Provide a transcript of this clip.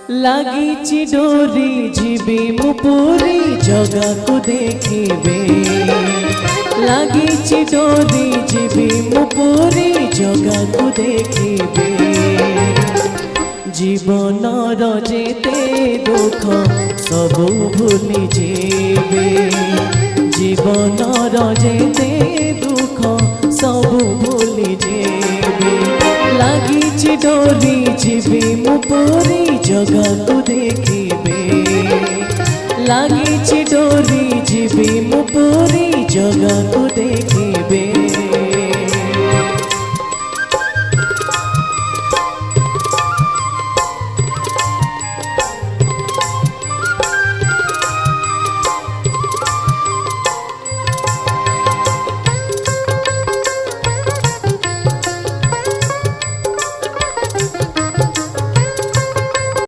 लागिची डोरी जीवी मु पूरी जगा को देखिबे लागिची डोरी जीवी मु पूरी जगा को देखिबे जीवन जेते दुख सबू भूली जेबे जीवन जेते दुख सबू भूली जेबे लागिची डोरी जीवी मु पूरी जगा को देखिबे लागिची डोरी जीवी मु पूरी जगा को देखिबे।